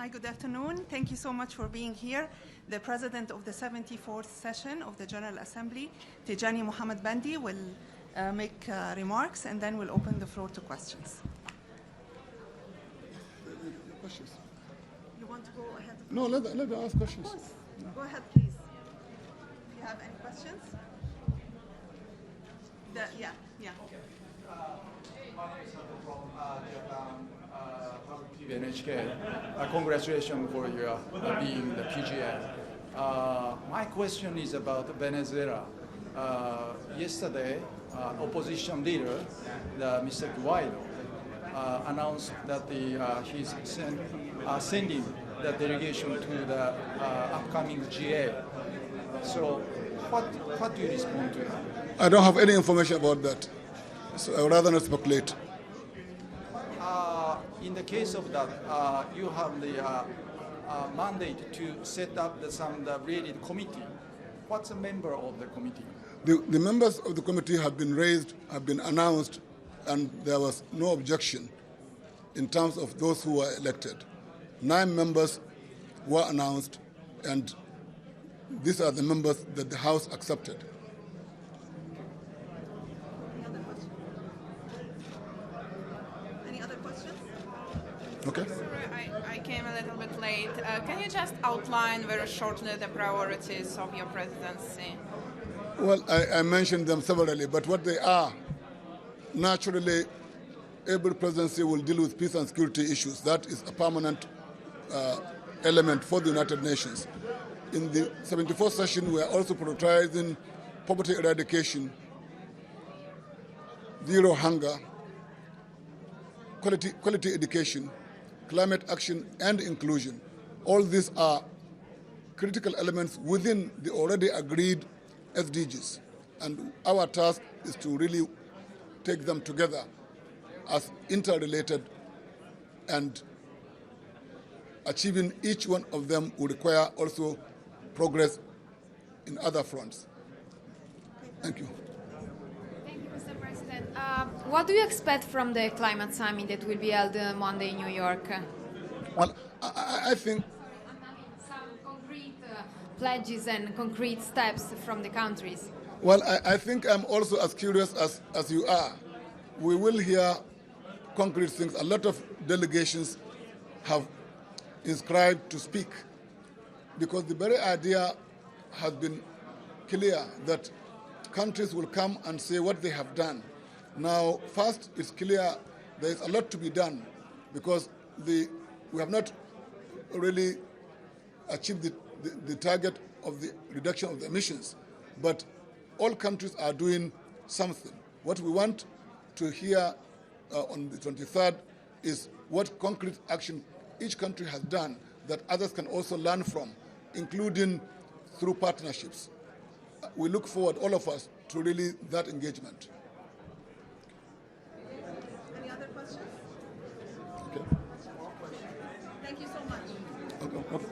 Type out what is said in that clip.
Hi, good afternoon. Thank you so much for being here. The President of the 74th session of the General Assembly, Tijjani Muhammad Bande, will make remarks, and then we'll open the floor to questions. Questions? You want to go ahead? No, let them ask questions. Of course. Go ahead, please. Do you have any questions? Yeah. My name is Sato from Japan Public TV NHK. Congratulations for your being the PGA. My question is about Venezuela. Yesterday, opposition leader, Mr. Guaido, announced that he's sending the delegation to the upcoming GA. So, what do you respond to that? I don't have any information about that, so I would rather not speculate. In the case of that, you have the mandate to set up some related committee. What's a member of the committee? The members of the committee have been announced, and there was no objection in terms of those who were elected. 9 members were announced, and these are the members that the House accepted. Any other questions? Okay. Sorry, I came a little bit late. Can you just outline very shortly the priorities of your presidency? Well, I mentioned them severally, but what they are, naturally, every presidency will deal with peace and security issues. That is a permanent element for the United Nations. In the 74th session, we are also prioritizing poverty eradication, zero hunger, quality education, climate action, and inclusion. All these are critical elements within the already agreed SDGs. And our task is to really take them together as interrelated, and achieving each one of them will require also progress in other fronts. Thank you. Thank you, Mr. President. What do you expect from the climate summit that will be held Monday in New York? Well, I think Some concrete pledges and concrete steps from the countries. Well, I think I'm also as curious as you are. We will hear concrete things. A lot of delegations have inscribed to speak, because the very idea has been clear that countries will come and say what they have done. Now, first, it's clear there is a lot to be done, because we have not really achieved the target of the reduction of the emissions, but all countries are doing something. What we want to hear on the 23rd is what concrete action each country has done that others can also learn from, including through partnerships. We look forward, all of us, to really that engagement. Any other questions? Okay. Thank you so much. Okay.